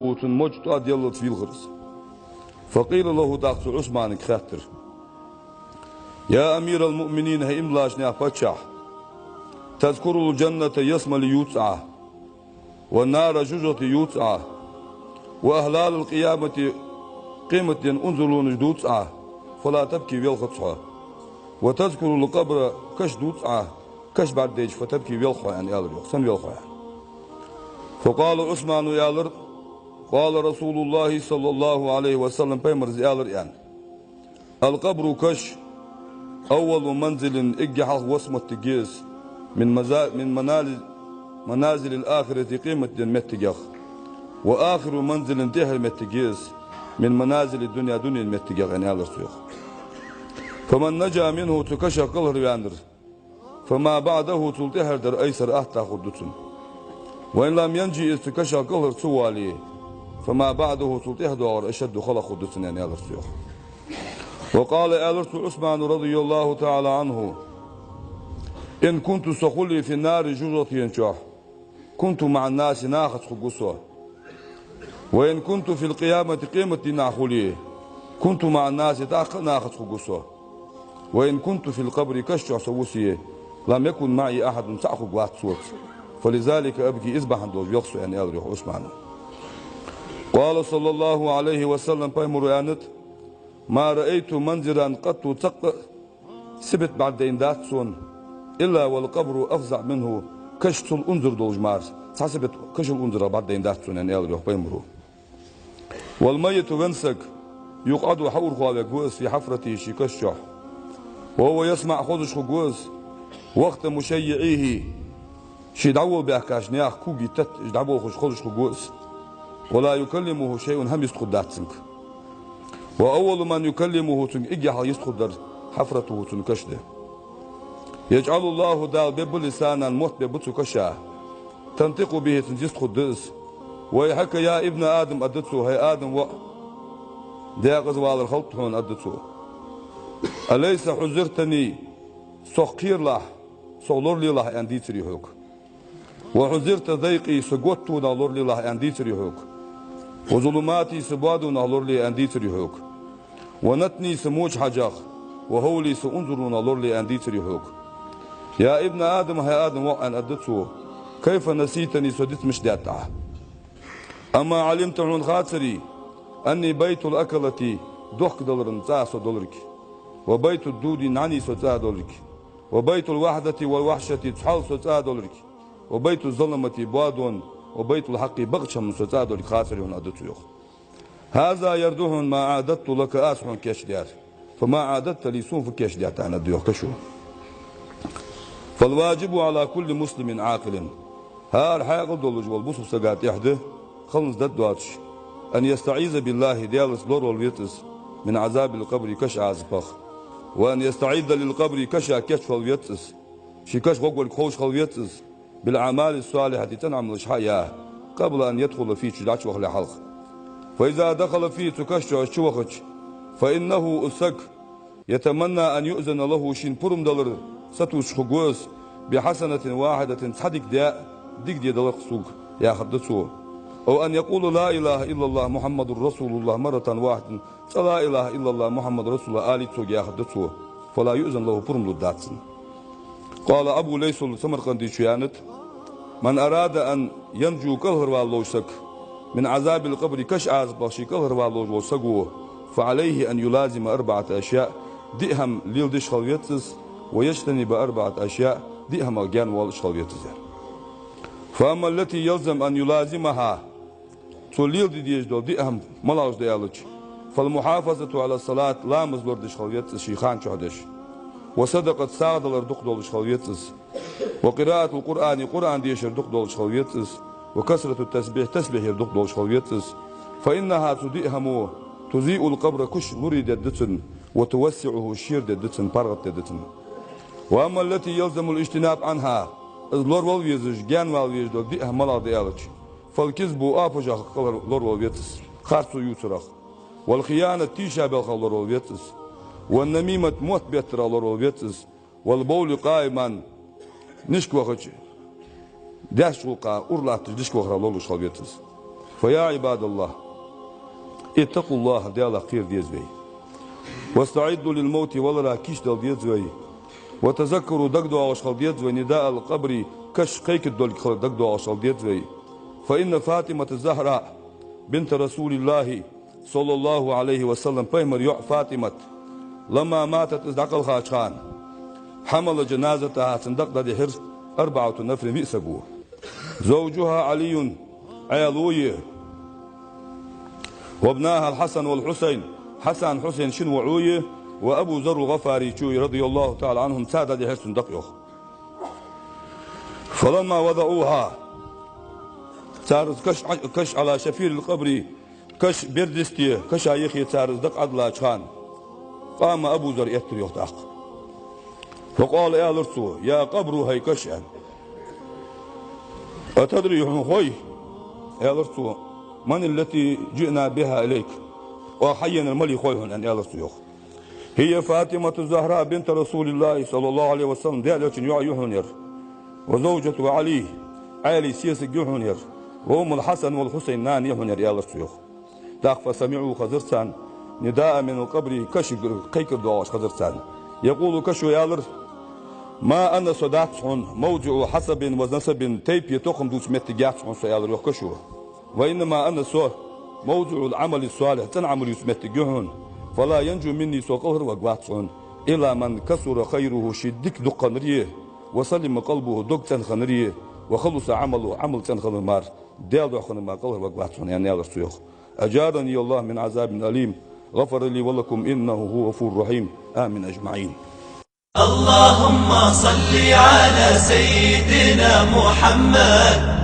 مجتهد يلا في الغرس. فقيل له دكتور عثمان كخاتر يا أمير المؤمنين هي إملاشنا فتشح تذكر الجنة يسمى ليوتسعه والنار جزة يوتسعه وأهلال القيامة قيمة أنزلون جدوتسعه فلا تبكي بالخطحة وتذكر القبر كش دوتسعه كش بعد ديج فتبكي بالخوة يعني يالر يقسم بالخوة. فقال عثمان يالر قال رسول الله صلى الله عليه وسلم بيمرز يالر يعني القبر كش أول منزل إجحح واسمة تجيز من منازل الآخرة قيمة متجخ وآخر منزل انتهى متجيز من منازل الدنيا دنيا متجخ يعني يالر سيخ. فمن نجا منه تكشى قلر ياندر فما بعده تلتهر در أيسر أحتا خدتن وإن لم ينجي تكشى قلر سوالي فما بعده تلتهر أشد خلق خدتن يعني يالر سيخ. وقال آلرت عثمان رضي الله تعالى عنه إن كنت سخلي في النار جزة ينشح كنت مع الناس ناخذ خقصة وإن كنت في القيامة قيمة ناخلي كنت مع الناس ناخذ خقصة وإن كنت في القبر كشع سوسية لم يكن معي أحد سأخذ واحد صوت فلذلك أبكي إذبح عند يقصو أن آلرت عثمان. قال صلى الله عليه وسلم بيمر آنت ما رأيت منزلا قط تق سبت بعد ديندات سون إلا والقبر أفزع منه كشت الأنظر دولجمار حسبت كش الأنظر بعد ديندات سون يعني يالر بيمرو. والميت وينسك يقعد حور خوالك جوز في حفرته شي كشح وهو يسمع خدش جوز وقت مشيعيه شي دعوه بأكاش نياخ كوجي تت دعوه خدش جوز ولا يكلمه شيء هم يسقط داتسنك وأول من يكلمه تنجح يسقط حفرته تنكشده يجعل الله دال بب لسانا موت ببتو كشا تنطق به تنجسقط دس ويحكى يا ابن آدم أدتسو هي آدم و داغز والر خلطهن أدتسو أليس حزرتني سقير له صولور لي له أندي تريهوك وحزرت ضيقي سقوتو نالور لي له أندي تريهوك وظلماتي سبادو نالور لي أندي تريهوك ونتني سموج حجاخ وهولي سأنظرون نالور لي أندي تريهوك يا ابن آدم هي آدم وأن أدتسو كيف نسيتني سدت مش داتعه أما علمت عن خاطري أني بيت الأكلة دوخ دولار تاسو دولارك وبيت الدود نعني سوتا دولارك وبيت الوحدة والوحشة تحال سوتا دولارك وبيت الظلمة بادون وبيت الحق بغشم سوتا دولارك خاطري هن أدتو يخ هذا يردهن ما عادت لك أسحن كشديار فما عادت لي سون في كشديار أنا ديوخ كشو. فالواجب على كل مسلم عاقل ها الحاجة دولج والبصر سقات يحده خلص ددواتش أن يستعيذ بالله ديالس لور والويتس من عذاب القبر كش عازبخ وأن يستعيذ للقبر كشا كشف الويتس شكش غوغل خوش خلويتس بالأعمال الصالحة تنعم الحياة قبل أن يدخل فيه شجاع وخل حلق. فإذا دخل فيه تكشع الشوخج فإنه أسك يتمنى أن يؤذن له شين برم دولر ستوش خجوز بحسنة واحدة صدق ديك دي دلق سوق يا خدتسو أو أن يقول لا إله إلا الله محمد رسول الله مرة واحدة لا إله إلا الله محمد رسول الله آلي تسوق يا خدتسو فلا يؤذن له برم للداتسن. قال أبو ليس السمرقندي شيانت من أراد أن ينجو كالهر واللوشك من عذاب القبر كش عازبخشي كالهر واللوشك فعليه أن يلازم 4 أشياء دئهم ليلدش خلويتس ويجتنب 4 أشياء دئهم الجان والشخلويتس. فأما التي يلزم أن يلازمها توليل ديجدو دئهم ملاوش ديالج فالمحافظة على الصلاة لا مزلور دش خلويتس شيخان شهدش وصدقة ساعد الردق دولش خلويتس وقراءة القرآن قرآن ديشر دق دولش خلويتس وكسرة التسبيح تسبيح يردق دولش خلويتس فإنها تضيئهم تضيء القبر كش نري ددتن وتوسعه الشير ددتن برغت ددتن. وأما التي يلزم الاجتناب عنها لور والويزج جان والويز دول ديها ملا ديالج فالكذب آفجا قلر لور والويتس خارسو يوترخ والخيانة تيشا بالخ لور والويتس والنميمة موت بيتر لور والويتس والبول قائما نشكوخج داش وقع أورلات نشكوخ لور والويتس فيا عباد الله اتقوا الله ديالا خير ديزوي واستعدوا للموت ولا كيش دل ديزوي وتذكروا دقدوا عشق ديزوي نداء القبر كش قيك الدول دقدوا عشق ديزوي فإن فاطمة الزهراء بنت رسول الله صلى الله عليه وسلم بيمر يع فاطمة لما ماتت ازدقل خاشخان حمل جنازتها صندق دي حرس 4 نفر بئسبوه زوجها علي عيالويه وابناها الحسن والحسين حسن حسين شن وعويه وأبو ذر الغفاري شوي رضي الله تعالى عنهم سادة دي حرس صندق يخ فلما وضعوها صار كش على شفير القبر كش بردستيه كش عيخي صار دق عدلا خان قام أبو ذر يتر يختاق فقال يا لرسو يا قبر هي كشان أتدري خوي يا لرسو من التي جئنا بها إليك وحينا الملي خويهن أن يا لرسو هي فاطمة الزهراء بنت رسول الله صلى الله عليه وسلم دالة يعيهن وزوجة علي سيس يهنر وأم الحسن والحسين نان يهنر يا لرسو داق فسمعوا خزرسان نداء من القبر كش قيك الدواش خزرسان يقول كشو يا لر ما أنا صداتهم موضع حسب ونسب تيب يتوخم دوش متجاتهم سيالر يكشو وإنما أنا سو موضع العمل الصالح تنعمل يسمتجهن فلا ينجو مني سو قهر وقواتهم إلا من كسر خيره شدك دقنريه وسلم قلبه دق تنخنريه وخلص عمله عمل تنخنمار ديال خنما قهر وقواتهم يعني يا رسول أجارني الله من عذاب أليم غفر لي ولكم إنه هو غفور رحيم آمين أجمعين. اللهم صل على سيدنا محمد